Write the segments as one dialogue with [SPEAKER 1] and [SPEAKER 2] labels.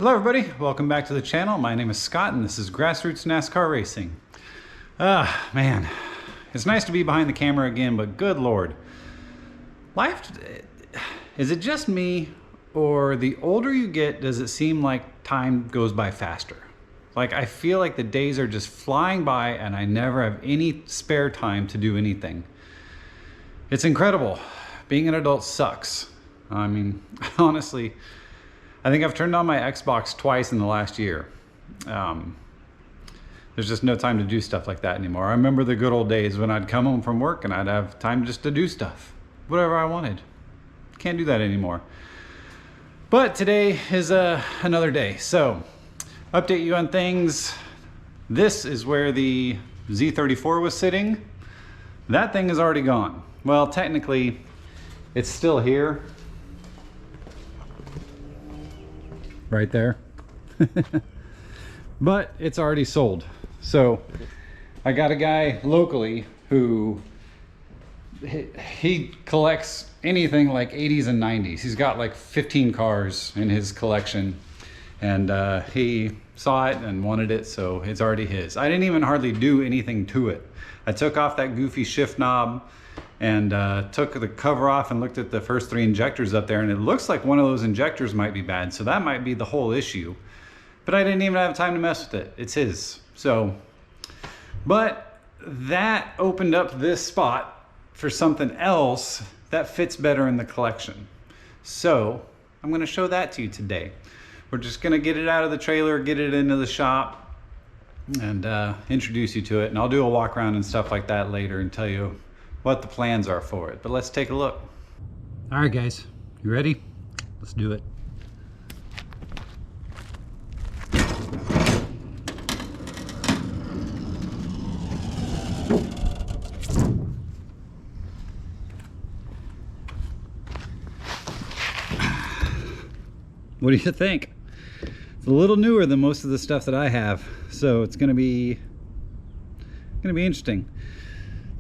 [SPEAKER 1] Hello everybody, welcome back to the channel. My name is Scott and this is Grassroots NASCAR Racing. Man, it's nice to be behind the camera again, but good Lord. Life, is it just me, or the older you get, does it seem like time goes by faster? Like I feel like the days are just flying by and I never have any spare time to do anything. It's incredible. Being an adult sucks. I mean, honestly, I think I've turned on my Xbox twice in the last year. There's just no time to do stuff like that anymore. I remember the good old days when I'd come home from work and I'd have time just to do stuff, whatever I wanted. Can't do that anymore. But today is another day. So, update you on things. This is where the Z34 was sitting. That thing is already gone. Well, technically, it's still here. Right there. But it's already sold. So I got a guy locally who he collects anything like 80s and 90s. He's got like 15 cars in his collection, and he saw it and wanted it, so it's already his. I didn't even hardly do anything to it. I took off that goofy shift knob and took the cover off and looked at the first 3 injectors up there, and it looks like one of those injectors might be bad, so that might be the whole issue. But I didn't even have time to mess with it. It's his. So, but that opened up this spot for something else that fits better in the collection. So I'm going to show that to you today. We're just going to get it out of the trailer, get it into the shop, and introduce you to it. And I'll do a walk around and stuff like that later and tell you what the plans are for it. But let's take a look. All right, guys, you ready? Let's do it. What do you think? It's a little newer than most of the stuff that I have, so it's gonna be interesting.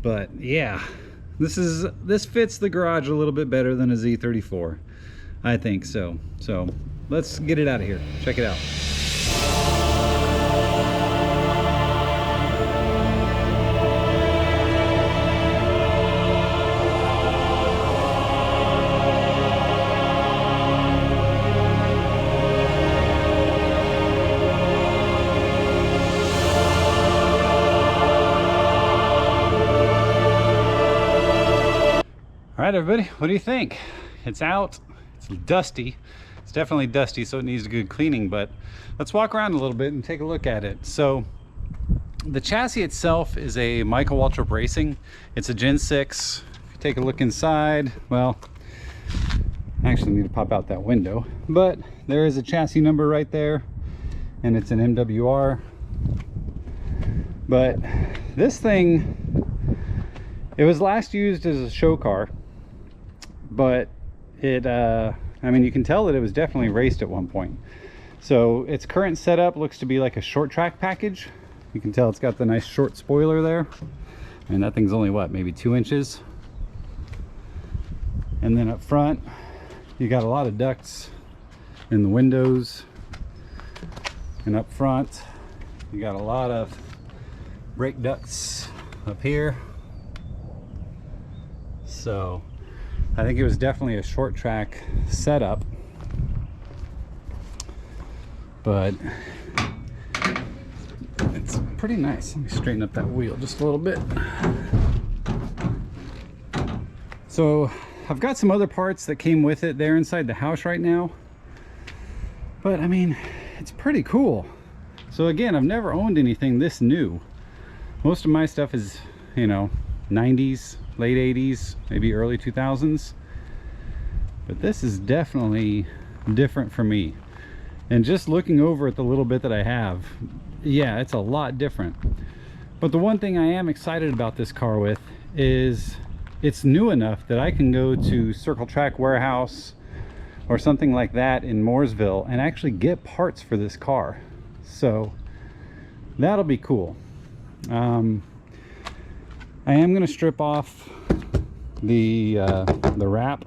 [SPEAKER 1] But yeah, this fits the garage a little bit better than a Z34. I think so. So let's get it out of here. Check it out. All right, everybody, what do you think? It's out, it's dusty. It's definitely dusty, so it needs a good cleaning, but let's walk around a little bit and take a look at it. So the chassis itself is a Michael Waltrip Racing. It's a Gen 6. If you take a look inside, well, I actually need to pop out that window, but there is a chassis number right there, and it's an MWR. But this thing, it was last used as a show car, but it I mean, you can tell that it was definitely raced at one point. So its current setup looks to be like a short track package. You can tell it's got the nice short spoiler there, and that thing's only what, maybe 2 inches. And then up front you got a lot of ducts in the windows, and up front you got a lot of brake ducts up here. So I think it was definitely a short track setup, but it's pretty nice. Let me straighten up that wheel just a little bit. So I've got some other parts that came with it there inside the house right now, but I mean, it's pretty cool. So again, I've never owned anything this new. Most of my stuff is, you know, 90s, late 80s, maybe early 2000s, but this is definitely different for me. And just looking over at the little bit that I have, yeah, it's a lot different. But the one thing I am excited about this car with is it's new enough that I can go to Circle Track Warehouse or something like that in Mooresville and actually get parts for this car. So that'll be cool. I am going to strip off the wrap.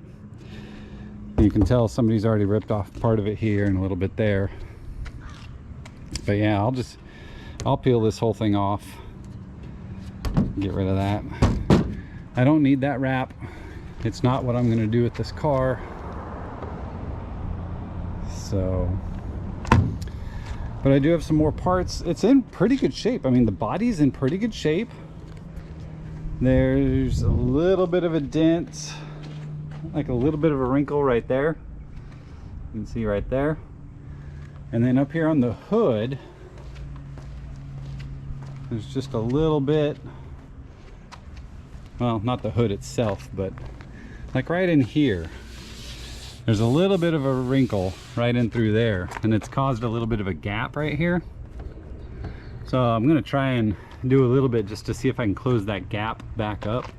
[SPEAKER 1] You can tell somebody's already ripped off part of it here and a little bit there. But yeah, I'll peel this whole thing off, get rid of that. I don't need that wrap. It's not what I'm going to do with this car. So, but I do have some more parts. It's in pretty good shape. I mean, the body's in pretty good shape. There's a little bit of a dent, like a little bit of a wrinkle right there. You can see right there. And then up here on the hood, there's just a little bit, well, not the hood itself, but like right in here, there's a little bit of a wrinkle right in through there, and it's caused a little bit of a gap right here. So I'm going to try and do a little bit just to see if I can close that gap back up.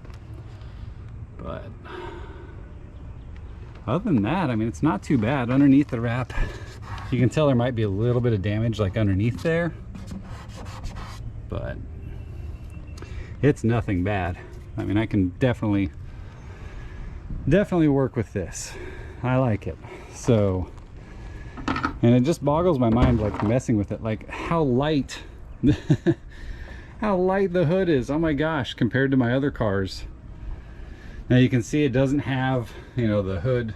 [SPEAKER 1] But other than that, I mean, it's not too bad. Underneath the wrap, you can tell there might be a little bit of damage like underneath there, but it's nothing bad. I mean, I can definitely work with this. I like it. So, and it just boggles my mind, like messing with it, like how light how light the hood is. Oh my gosh, compared to my other cars. Now you can see it doesn't have, you know, the hood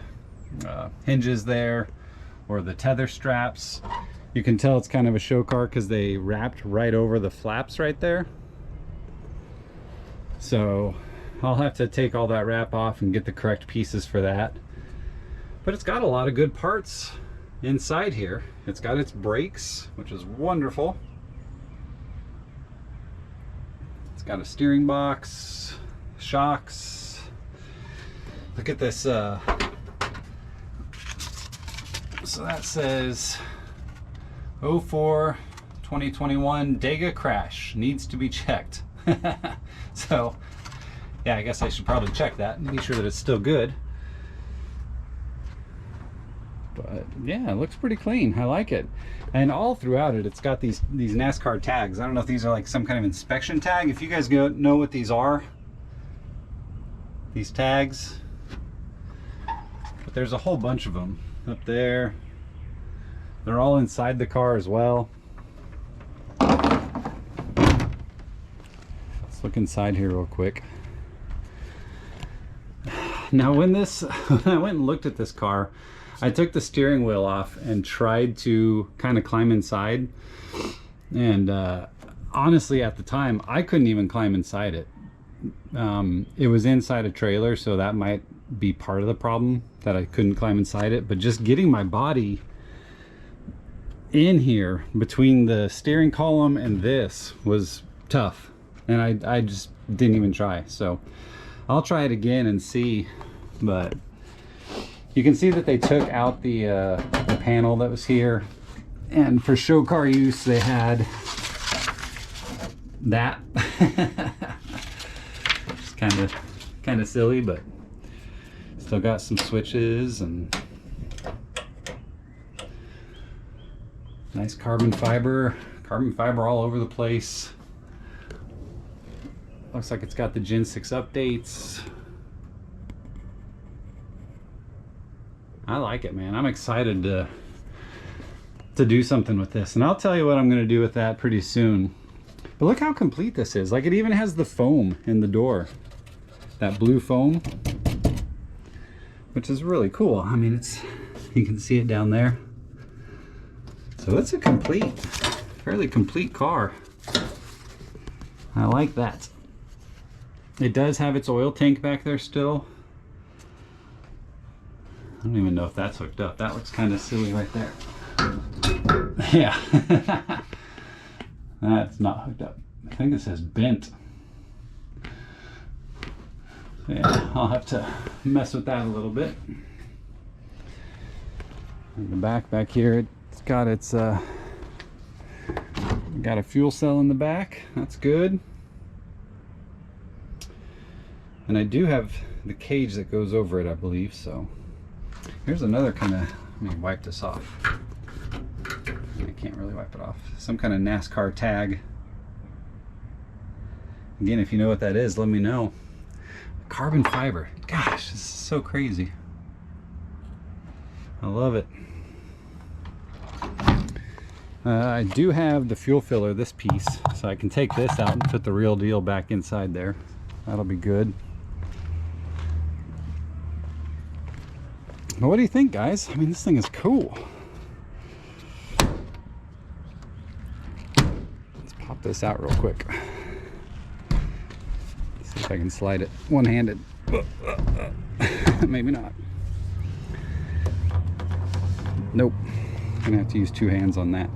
[SPEAKER 1] hinges there or the tether straps. You can tell it's kind of a show car because they wrapped right over the flaps right there. So I'll have to take all that wrap off and get the correct pieces for that. But it's got a lot of good parts inside here. It's got its brakes, which is wonderful. It's got a steering box, shocks. Look at this. So that says 04 2021 Dega crash needs to be checked. So yeah, I guess I should probably check that and be sure that it's still good. But yeah, it looks pretty clean. I like it. And all throughout it, it's got these NASCAR tags. I don't know if these are like some kind of inspection tag. If you guys know what these are, these tags. But there's a whole bunch of them up there. They're all inside the car as well. Let's look inside here real quick. Now when I went and looked at this car, I took the steering wheel off and tried to kind of climb inside, and honestly at the time I couldn't even climb inside it. It was inside a trailer, so that might be part of the problem, that I couldn't climb inside it. But just getting my body in here between the steering column and this was tough, and I just didn't even try. So I'll try it again and see. But you can see that they took out the panel that was here, and for show car use they had that. It's kind of silly, but still got some switches and nice carbon fiber all over the place. Looks like it's got the Gen 6 updates. I like it, man. I'm excited to do something with this, and I'll tell you what I'm going to do with that pretty soon. But look how complete this is. Like, it even has the foam in the door, that blue foam, which is really cool. I mean, you can see it down there. So it's a fairly complete car. I like that. It does have its oil tank back there still. I don't even know if that's hooked up. That looks kind of silly right there. Yeah. That's not hooked up. I think it says bent. So yeah, I'll have to mess with that a little bit. In the back here, it's got got a fuel cell in the back. That's good. And I do have the cage that goes over it, I believe. So here's another kind of, let me wipe this off. I can't really wipe it off. Some kind of NASCAR tag. Again, if you know what that is, let me know. Carbon fiber. Gosh, this is so crazy. I love it. I do have the fuel filler, this piece, so I can take this out and put the real deal back inside there. That'll be good. But what do you think, guys? I mean, this thing is cool. Let's pop this out real quick. See if I can slide it one-handed. Maybe not. Nope. I'm gonna have to use two hands on that.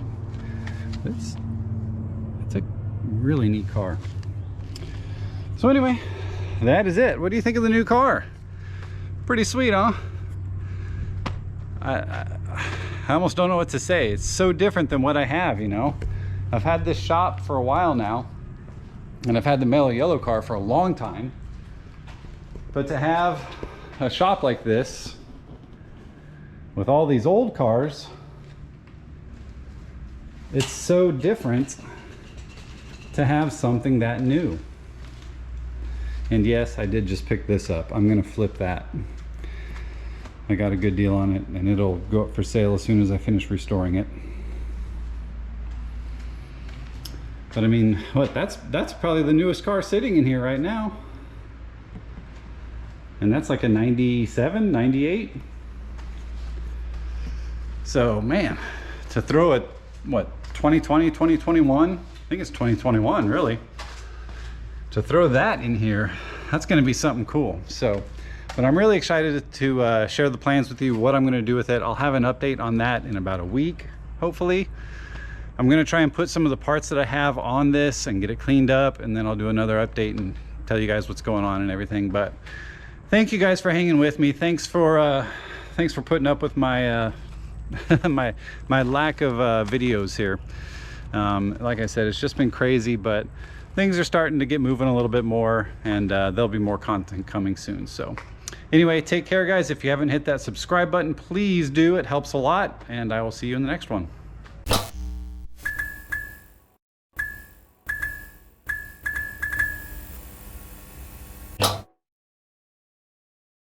[SPEAKER 1] It's a really neat car. So anyway, that is it. What do you think of the new car? Pretty sweet, huh? I almost don't know what to say. It's so different than what I have, you know. I've had this shop for a while now, and I've had the mellow yellow car for a long time. But to have a shop like this with all these old cars, it's so different to have something that new. And yes, I did just pick this up. I'm gonna flip that. I got a good deal on it, and it'll go up for sale as soon as I finish restoring it. But I mean, what, that's probably the newest car sitting in here right now. And that's like a 97, 98. So man, to throw it, what, 2020, 2021? I think it's 2021, really. To throw that in here, that's gonna be something cool. So, but I'm really excited to share the plans with you, what I'm gonna do with it. I'll have an update on that in about a week, hopefully. I'm gonna try and put some of the parts that I have on this and get it cleaned up, and then I'll do another update and tell you guys what's going on and everything. But thank you guys for hanging with me. Thanks for putting up with my my lack of videos here. Like I said, it's just been crazy, but things are starting to get moving a little bit more, and there'll be more content coming soon. So anyway, take care, guys. If you haven't hit that subscribe button, please do. It helps a lot, and I will see you in the next one.